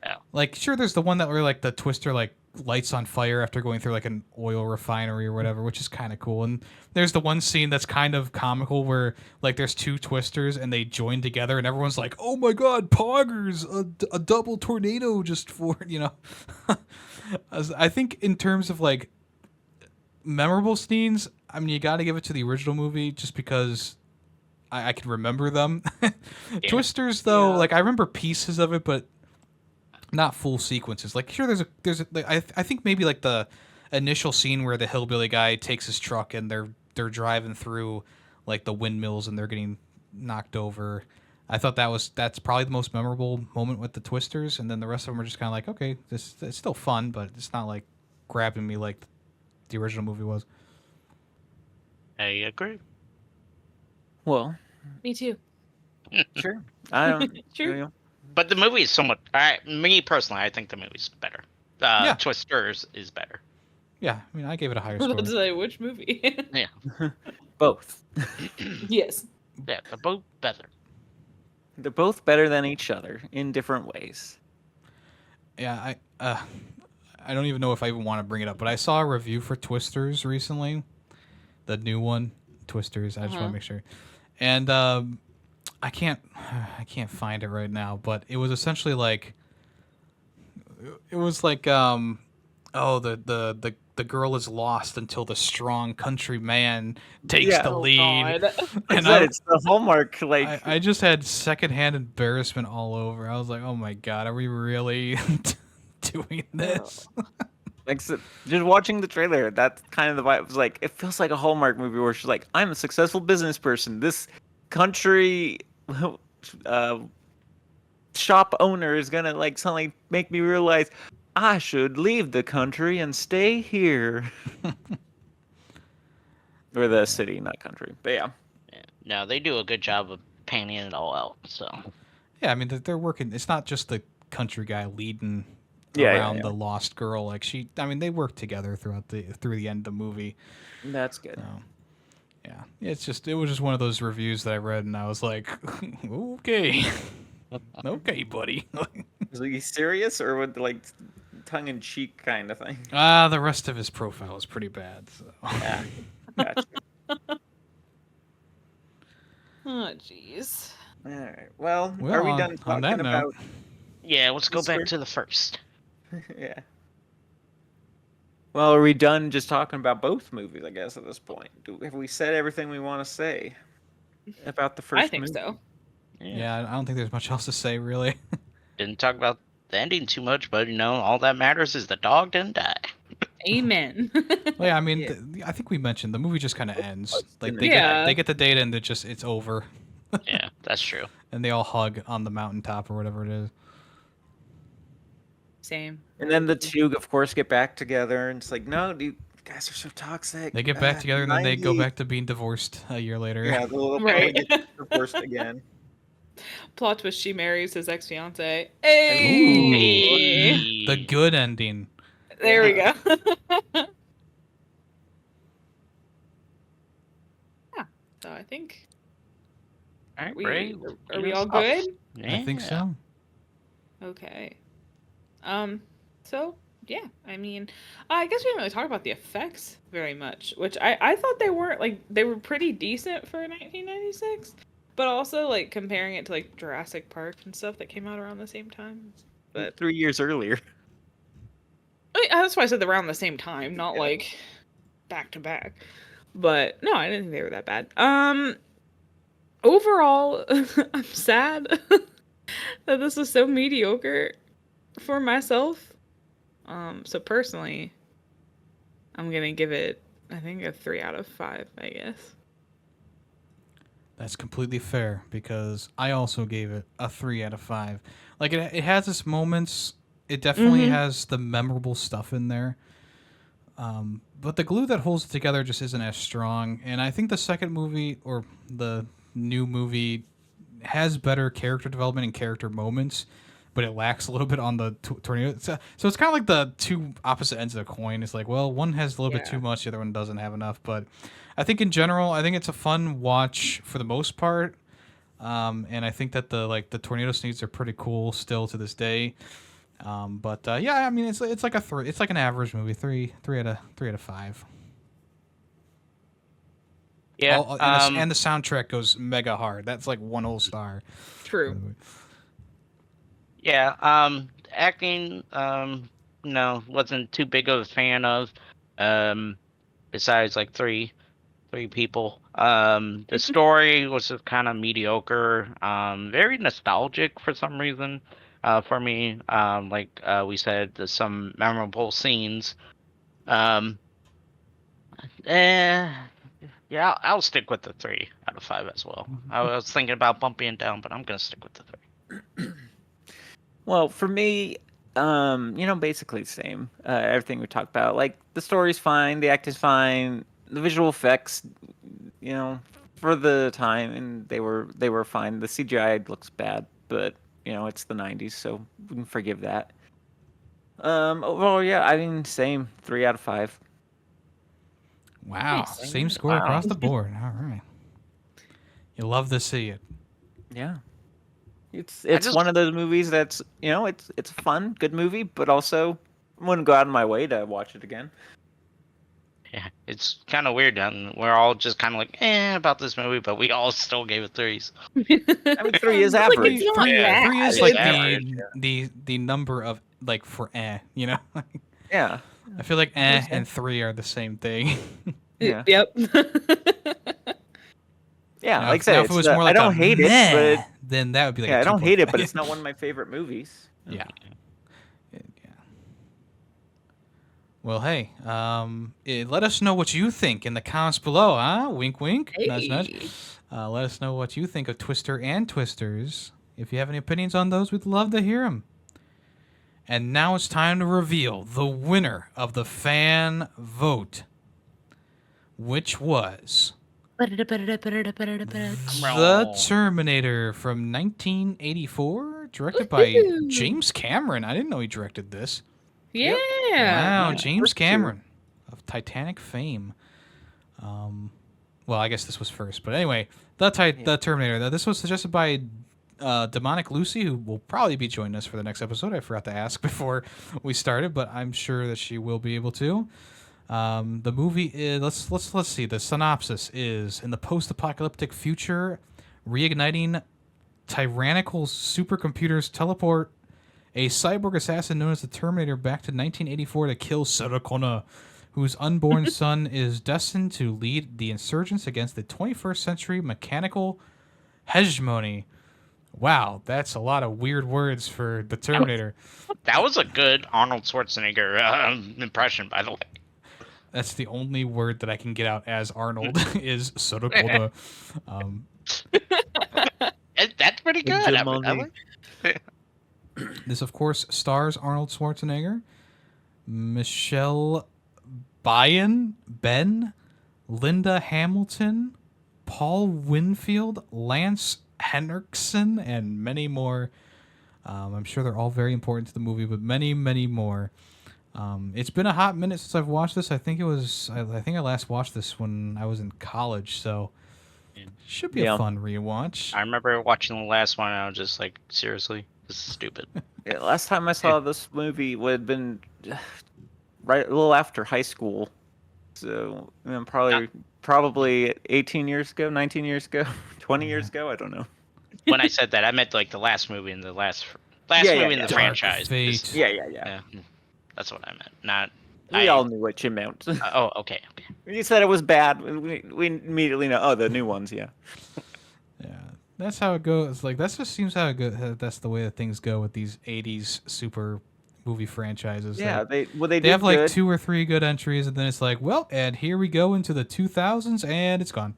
Yeah. Like, sure, there's the one that where like the Twister like lights on fire after going through like an oil refinery or whatever, which is kind of cool. And there's the one scene that's kind of comical where like there's two Twisters and they join together, and everyone's like, "Oh my God, poggers! A double tornado just for I think in terms of like memorable scenes, I mean, you got to give it to the original movie just because I can remember them. Twisters, though, like I remember pieces of it, but not full sequences. Like, sure, there's a like, I think maybe like the initial scene where the hillbilly guy takes his truck and they're driving through like the windmills and they're getting knocked over. I thought that's probably the most memorable moment with the Twisters, and then the rest of them are just kind of like, okay, it's still fun, but it's not like grabbing me like the original movie was. I agree. Well, Me too. sure. I don't. Sure. But the movie is so much. Me personally, I think the movie's better. Twisters is better. Yeah, I mean, I gave it a higher I was score. about to say, which movie? Yeah. Both. Yes. Yeah, they're both better. They're both better than each other in different ways. Yeah, I don't even know if I even want to bring it up, but I saw a review for Twisters recently, the new one, Twisters. I just want to make sure, and I can't find it right now, but it was essentially like it was like oh the girl is lost until the strong country man takes Yeah. the Oh lead. God. Like I And said, it's the Hallmark. Like, I just had secondhand embarrassment all over. I was like, oh my god, are we really doing this? like just watching the trailer, that's kind of the vibe. It was like, it feels like a Hallmark movie where she's like, I'm a successful business person. This country uh, shop owner is gonna like suddenly make me realize I should leave the country and stay here. Or the city, not country. But yeah. Yeah. No, they do a good job of painting it all out. So Yeah, I mean they're working. It's not just the country guy leading Yeah, around the lost girl. Like I mean, they work together through the end of the movie. That's good. So, yeah, it was just one of those reviews that I read, and I was like, okay, okay, buddy. Was he serious or with like tongue in cheek kind of thing? The rest of his profile is pretty bad. So. Yeah. Gotcha. Oh jeez. All right. Well, Well, are we on- done on talking that note- about? yeah, let's go back Sure. to the first. Yeah. Well, are we done just talking about both movies? I guess at this point, have we said everything we want to say about the first? I think movie? so. Yeah, I don't think there's much else to say really. Didn't talk about the ending too much, but all that matters is the dog didn't die. Amen. Well, yeah, I mean, Yeah. I think we mentioned the movie just kind of ends. Like Yeah. they get the data and it's over, Yeah, that's true. and they all hug on the mountaintop or whatever it is. Same. And then the two, of course, get back together, and it's like, no, you guys are so toxic. They get back together and then they go 90. back to being divorced a year later. Yeah, the little boy Right. gets divorced again. Plot twist: she marries his ex fiance. Ooh. Hey, The good ending. there we go. Yeah. So I think All right, we Ray, are we all good? I think so. Okay. So yeah, I mean, I guess we didn't really talk about the effects very much, which I thought they weren't like they were pretty decent for 1996, but also like comparing it to like Jurassic Park and stuff that came out around the same time. But 3 years earlier. I mean, that's why I said they're around the same time, not Yeah. like back to back. But no, I didn't think they were that bad. Overall, I'm sad that this was so mediocre for myself. So personally, I'm gonna give it, I think, a 3 out of 5, I guess. That's completely fair because I also gave it a 3 out of 5. Like it has its moments. It definitely Mhm. has the memorable stuff in there. But the glue that holds it together just isn't as strong. And I think the second movie or the new movie has better character development and character moments, but it lacks a little bit on the tornado. So it's kind of like the two opposite ends of the coin. It's like, well, one has a little bit Yeah. too much, the other one doesn't have enough. But I think in general, I think it's a fun watch for the most part. And I think that the tornado scenes are pretty cool still to this day. But yeah, I mean it's like it's like an average movie, three out of 5. Yeah. And the soundtrack goes mega hard. That's like 1 whole star. True. Yeah, acting, no, wasn't too big of a fan of. Besides like three people. The story was just kind of mediocre. Very nostalgic for some reason. For me, like we said, there's some memorable scenes. Yeah, I'll stick with the 3 out of 5 as well. I was thinking about bumping it down, but I'm gonna stick with the 3. Well, for me, basically the same. Everything we talked about. Like, the story's fine, the act is fine, the visual effects, for the time, and they were fine. The CGI looks bad, but it's the '90s, so we can forgive that. Overall, yeah, I mean, same 3 out of 5. Wow, Nice. same score Wow. across the board. All right, you love to see it. Yeah. It's just- one of those movies that's it's a fun, good movie, but also I wouldn't go out of my way to watch it again. Yeah, it's kind of weird. And we're all just kind of like, about this movie, but we all still gave it threes. I mean, 3 is Like, average. it's not Three, Yeah. three is It's like average, the number of like for you know. Yeah. I feel like Makes sense. and 3 are the same thing. Yeah. Yep. Yeah, Now, like I said, if it was more I like don't a hate it, meh, but then that would be like yeah, a I don't hate it, but 2.5. it's not one of my favorite movies. Yeah. Yeah. Well, hey, let us know what you think in the comments below, huh? Wink, wink, nudge, nudge. Hey. Let us know what you think of Twister and Twisters. If you have any opinions on those, we'd love to hear them. And now it's time to reveal the winner of the fan vote, which was The Terminator from 1984, directed by Woohoo. James Cameron. I didn't know he directed this. Yeah. Wow, yeah, James first two. Cameron of Titanic fame. Well, I guess this was first, but anyway, the Terminator. This was suggested by Demonic Lucy, who will probably be joining us for the next episode. I forgot to ask before we started, but I'm sure that she will be able to. The movie is let's see. The synopsis is: in the post-apocalyptic future, reigniting tyrannical supercomputers teleport a cyborg assassin known as the Terminator back to 1984 to kill Sarah Connor, whose unborn son is destined to lead the insurgents against the 21st century mechanical hegemony. Wow, that's a lot of weird words for the Terminator. That was a good Arnold Schwarzenegger impression, by the way. That's the only word that I can get out as Arnold is Sarah Connor. That's pretty good. I like This, of course, stars Arnold Schwarzenegger, Michelle Ben, Linda Hamilton, Paul Winfield, Lance Henriksen, and many more. I'm sure they're all very important to the movie, but many, many more. It's been a hot minute since I've watched this. I think I last watched this when I was in college, so should be a fun rewatch. I remember watching the last one, and I was just like, seriously, this is stupid. Yeah, last time I saw this movie would have been right a little after high school, so probably 18 years ago, 19 years ago, 20 years ago. I don't know. When I said that, I meant like the last movie in the last movie in the Dark franchise. Fate. Yeah. That's what I meant. Not. We all knew what you meant. Oh, okay. When you said it was bad, we immediately know. Oh, the new ones, yeah. Yeah, that's how it goes. Like that just seems how it goes. That's the way that things go with these '80s super movie franchises. Yeah, they they have like good. 2 or 3 good entries, and then it's like, well, and here we go into the 2000s, and it's gone.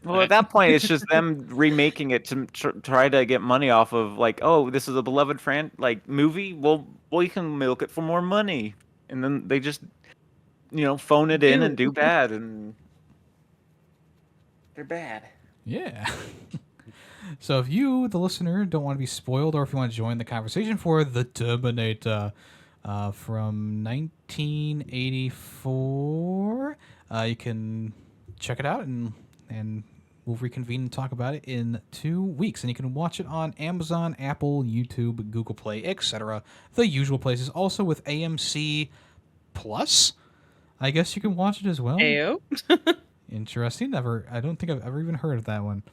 Well, at that point, it's just them remaking it to try to get money off of, like, oh, this is a beloved movie. Well, we can milk it for more money, and then they just, phone it in and do bad, and they're bad. Yeah. So if you, the listener, don't want to be spoiled, or if you want to join the conversation for The Terminator from 1984, you can check it out, and we'll reconvene and talk about it in 2 weeks. And you can watch it on Amazon, Apple, YouTube, Google Play, etc. The usual places. Also with AMC Plus, I guess you can watch it as well. Ayo. Interesting. I don't think I've ever even heard of that one.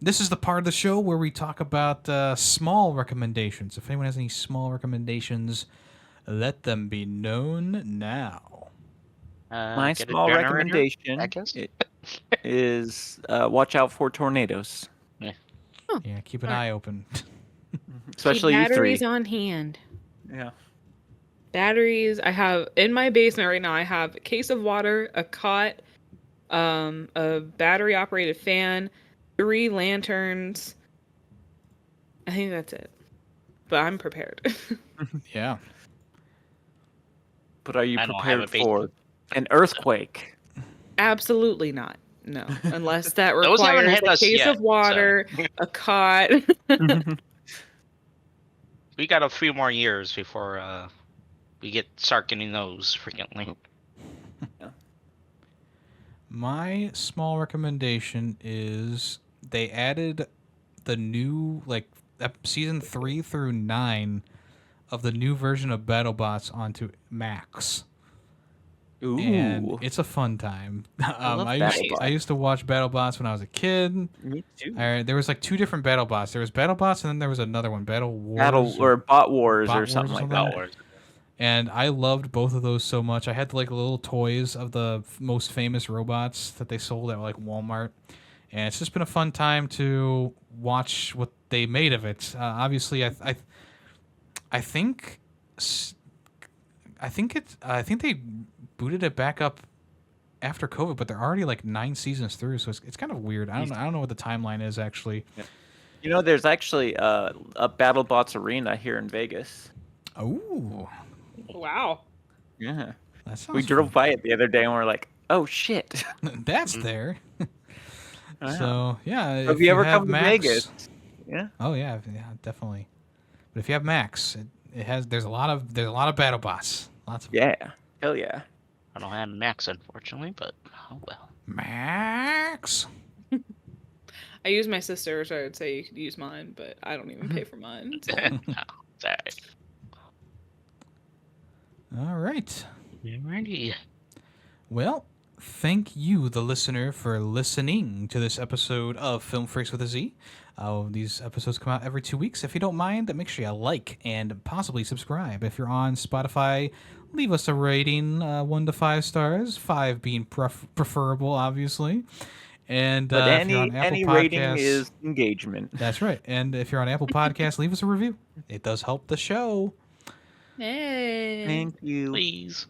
This is the part of the show where we talk about small recommendations. If anyone has any small recommendations, let them be known now. My Get a small generator, recommendation I guess. is watch out for tornadoes, Yeah, keep an eye open. especially Keep you three. batteries on hand. Yeah. Batteries. I have in my basement right now. I have a case of water, a cot, a battery operated fan, 3 lanterns. I think that's it. But I'm prepared. Yeah. But are you I don't have prepared a for an earthquake? Absolutely not. No, unless that Those haven't requires hit a us case yet, of water, a cot. We got a few more years before we start getting those frequently. My small recommendation is they added the new, season 3 through 9 of the new version of BattleBots onto Max. and Ooh, it's a fun time. love I BattleBots. used to watch BattleBots when I was a kid. me too. There was like 2 different BattleBots. There was BattleBots, and then there was another one, Battle Wars, Battle or Bot Wars Bot or Wars something or like something. that. Wars. And I loved both of those so much. I had like little toys of the most famous robots that they sold at like Walmart, and it's just been a fun time to watch what they made of it. Obviously, I think s- I think they booted it back up after COVID, but they're already like 9 seasons through, so it's kind of weird. I don't know what the timeline is actually. You know, there's actually a BattleBots arena here in Vegas. Oh, Wow. Yeah, that sounds we drove by it the other day and we're like, oh shit. fun. That's there. Wow. So yeah, Have you ever have come to Max, Vegas? Yeah. oh yeah, yeah, definitely. But if you have Max, it has there's a lot of battle bots. Lots of Yeah. Hell yeah. I don't have Max, unfortunately, but oh well. Max. I use my sister, so I would say you could use mine, but I don't even pay for mine. So. No, it's alright. All right. Alrighty. Well, thank you, the listener, for listening to this episode of Film Freaks with a Z. These episodes come out every 2 weeks. If you don't mind, make sure you like and possibly subscribe. If you're on Spotify, leave us a rating, 1 to 5 stars, 5 being preferable, obviously. And But if you're on Apple any Podcasts, rating is engagement. that's right. And if you're on Apple Podcasts, leave us a review. It does help the show. Hey. Thank you. Please.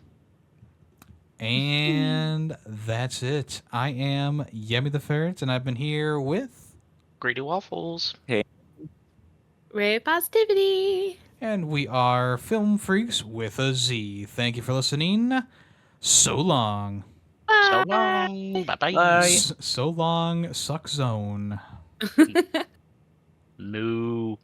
And that's it. I am Yemmy the Ferret, and I've been here with, Greedy waffles. Ray positivity. and we are Film Freaks with a Z. Thank you for listening. So long. So long. Bye bye. Bye. So long, suck zone. Moo.